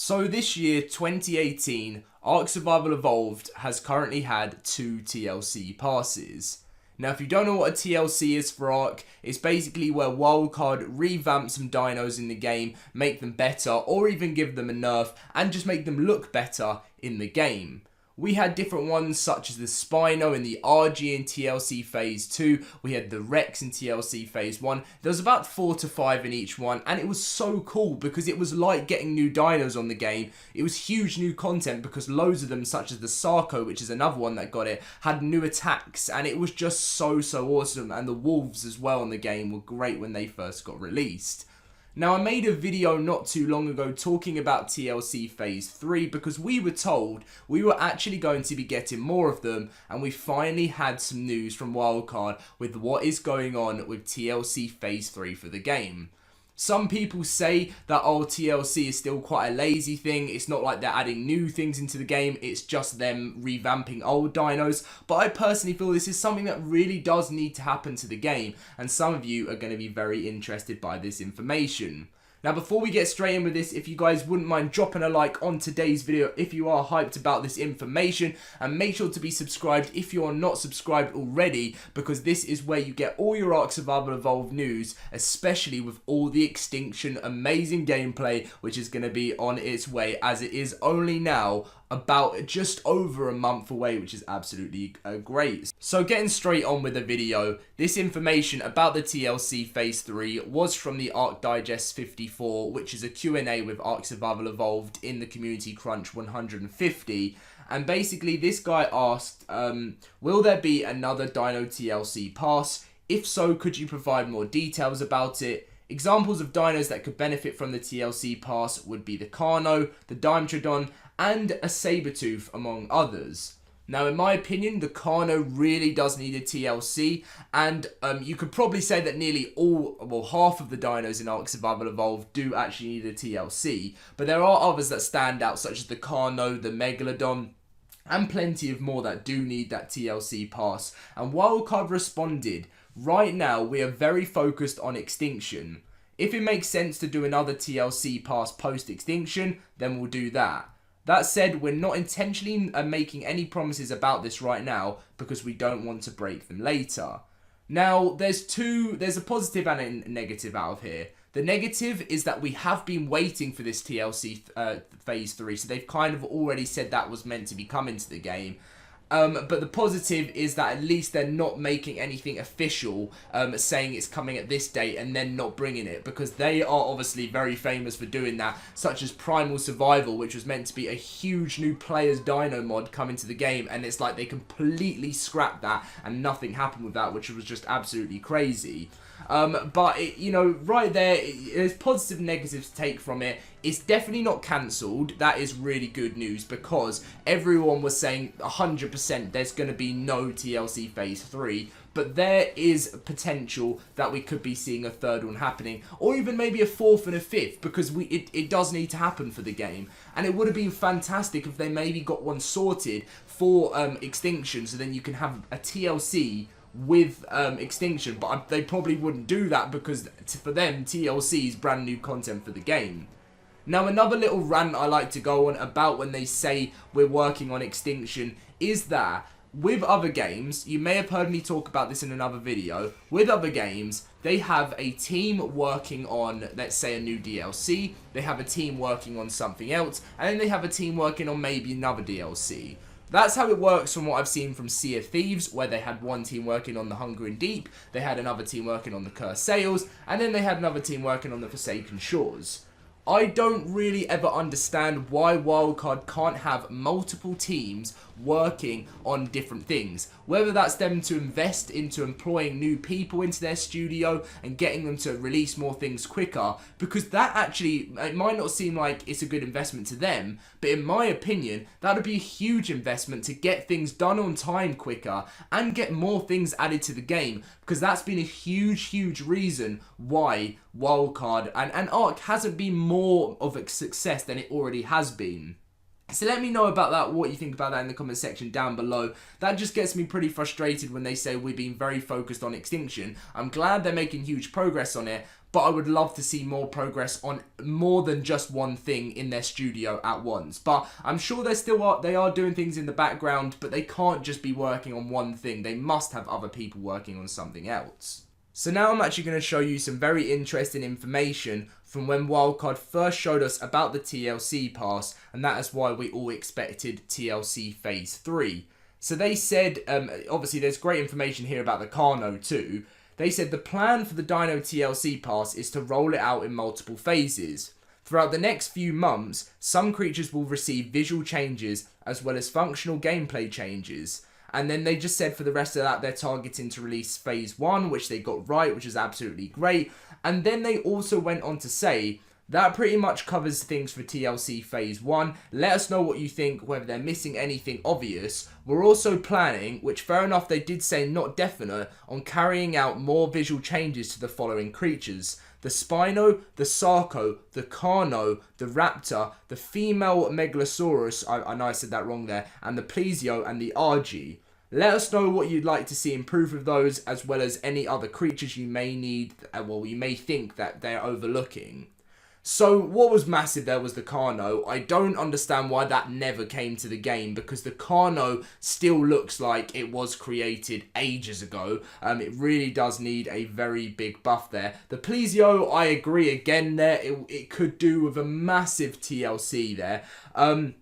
So this year, 2018, Ark Survival Evolved has currently had 2 TLC passes. Now, if you don't know what a TLC is for Ark, it's basically where Wildcard revamp some dinos in the game, make them better, or even give them a nerf, and just make them look better in the game. We had different ones such as the Spino in the RG in TLC Phase 2, we had the Rex in TLC Phase 1, there was about 4 to 5 in each one, and it was so cool because it was like getting new dinos on the game. It was huge new content because loads of them, such as the Sarko, which is another one that got it, had new attacks, and it was just so awesome, and the Wolves as well in the game were great when they first got released. Now, I made a video not too long ago talking about TLC Phase 3 because we were told we were actually going to be getting more of them, and we finally had some news from Wildcard with what is going on with TLC Phase 3 for the game. Some people say that TLC is still quite a lazy thing, it's not like they're adding new things into the game, it's just them revamping old dinos, but I personally feel this is something that really does need to happen to the game, and some of you are going to be very interested by this information. Now, before we get straight in with this, if you guys wouldn't mind dropping a like on today's video if you are hyped about this information, and make sure to be subscribed if you're not subscribed already, because this is where you get all your Ark Survival Evolved news, especially with all the Extinction amazing gameplay, which is going to be on its way, as it is only now about just over a month away, which is absolutely great. So getting straight on with the video, this information about the TLC Phase 3 was from the Ark Digest 54, which is a Q&A with Ark Survival Evolved in the Community Crunch 150. And basically this guy asked, will there be another Dino TLC pass? If so, could you provide more details about it? Examples of dinos that could benefit from the TLC pass would be the Carno, the Dimetrodon, and a Sabertooth, among others. Now, in my opinion, the Carno really does need a TLC, and you could probably say that nearly half of the dinos in Ark Survival Evolved do actually need a TLC, but there are others that stand out, such as the Carno, the Megalodon, and plenty of more that do need that TLC pass. And Wildcard responded, right now we are very focused on Extinction. If it makes sense to do another TLC pass post-Extinction, then we'll do that. That said, we're not intentionally making any promises about this right now because we don't want to break them later. Now, there's a positive and a negative out of here. The negative is that we have been waiting for this TLC Phase 3, so they've kind of already said that was meant to be coming to the game. But the positive is that at least they're not making anything official, saying it's coming at this date and then not bringing it, because they are obviously very famous for doing that, such as Primal Survival, which was meant to be a huge new players dino mod coming to the game, and it's like they completely scrapped that and nothing happened with that, which was just absolutely crazy. But right there's positive and negatives to take from it. It's definitely not cancelled. That is really good news, because everyone was saying 100% there's going to be no TLC Phase 3, but there is potential that we could be seeing a third one happening, or even maybe a fourth and a fifth, because it does need to happen for the game. And it would have been fantastic if they maybe got one sorted for Extinction, so then you can have a TLC with Extinction, but they probably wouldn't do that because for them TLC is brand new content for the game. Now, another little rant I like to go on about when they say we're working on Extinction is that with other games, you may have heard me talk about this in another video, with other games they have a team working on, let's say, a new DLC, they have a team working on something else, and then they have a team working on maybe another DLC. That's how it works from what I've seen from Sea of Thieves, where they had one team working on the Hungering Deep, they had another team working on the Cursed Sails, and then they had another team working on the Forsaken Shores. I don't really ever understand why Wildcard can't have multiple teams working on different things. Whether that's them to invest into employing new people into their studio and getting them to release more things quicker, because that actually, it might not seem like it's a good investment to them, but in my opinion, that would be a huge investment to get things done on time quicker and get more things added to the game, because that's been a huge reason why Wildcard and Ark hasn't been more of a success than it already has been. So let me know about that, what you think about that in the comment section down below. That just gets me pretty frustrated when they say we've been very focused on Extinction. I'm glad they're making huge progress on it, but I would love to see more progress on more than just one thing in their studio at once. But I'm sure they are doing things in the background, but they can't just be working on one thing. They must have other people working on something else. So now I'm actually going to show you some very interesting information from when Wildcard first showed us about the TLC pass, and that is why we all expected TLC Phase 3. So they said, obviously there's great information here about the Carno too. They said the plan for the Dino TLC pass is to roll it out in multiple phases. Throughout the next few months, some creatures will receive visual changes as well as functional gameplay changes. And then they just said for the rest of that, they're targeting to release Phase 1, which they got right, which is absolutely great. And then they also went on to say that pretty much covers things for TLC Phase 1. Let us know what you think, whether they're missing anything obvious. We're also planning, which fair enough they did say not definite, on carrying out more visual changes to the following creatures. The Spino, the Sarco, the Carno, the Raptor, the female Megalosaurus, I know I said that wrong there, and the Plesio and the RG. Let us know what you'd like to see improve with those, as well as any other creatures you may need, well, you may think that they're overlooking. So what was massive there was the Carno. I don't understand why that never came to the game, because the Carno still looks like it was created ages ago. It really does need a very big buff there. The Plesio, I agree again there. It could do with a massive TLC there. The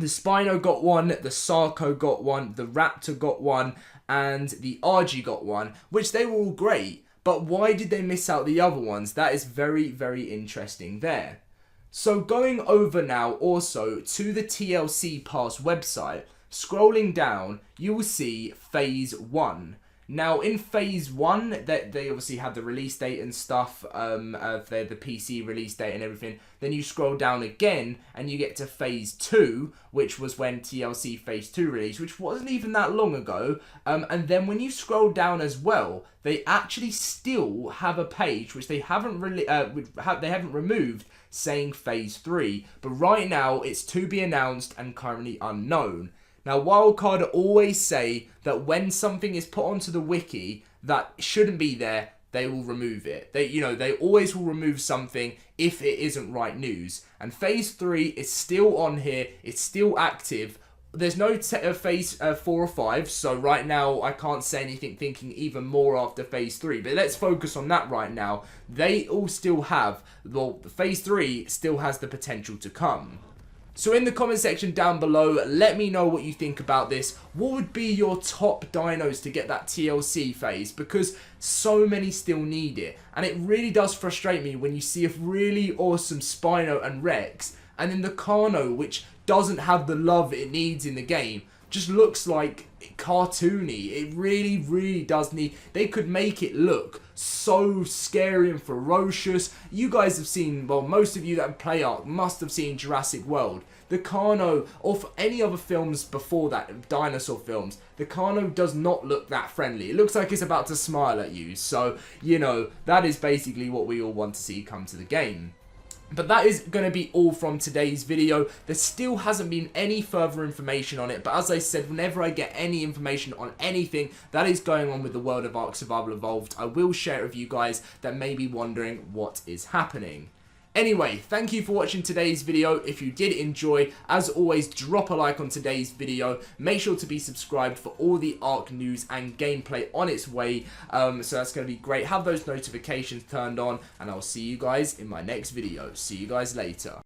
Spino got one, the Sarco got one, the Raptor got one, and the RG got one, which they were all great. But why did they miss out the other ones? That is very, very interesting there. So going over now also to the TLC Pass website, scrolling down, you will see Phase 1. Now in Phase 1, they obviously had the release date and stuff, of the PC release date and everything. Then you scroll down again and you get to Phase 2, which was when TLC Phase 2 released, which wasn't even that long ago. And then when you scroll down as well, they actually still have a page which they haven't removed, saying Phase 3. But right now it's to be announced and currently unknown. Now, Wildcard always say that when something is put onto the wiki that shouldn't be there, they will remove it. They always will remove something if it isn't right news. And Phase 3 is still on here. It's still active. There's no Phase 4 or 5, so right now I can't say anything thinking even more after Phase 3. But let's focus on that right now. They all still have, well, Phase 3 still has the potential to come. So in the comment section down below, let me know what you think about this. What would be your top dinos to get that TLC phase? Because so many still need it. And it really does frustrate me when you see a really awesome Spino and Rex, and then the Carno, which doesn't have the love it needs in the game, just looks like cartoony. It really, really does need... They could make it look so scary and ferocious. You guys have seen, well, most of you that play Ark must have seen Jurassic World. The Carno, or for any other films before that, dinosaur films, the Carno does not look that friendly. It looks like it's about to smile at you. So, you know, that is basically what we all want to see come to the game. But that is going to be all from today's video. There still hasn't been any further information on it, but as I said, whenever I get any information on anything that is going on with the world of Ark Survival Evolved, I will share it with you guys that may be wondering what is happening. Anyway, thank you for watching today's video. If you did enjoy, as always, drop a like on today's video. Make sure to be subscribed for all the Ark news and gameplay on its way. So that's going to be great. Have those notifications turned on, and I'll see you guys in my next video. See you guys later.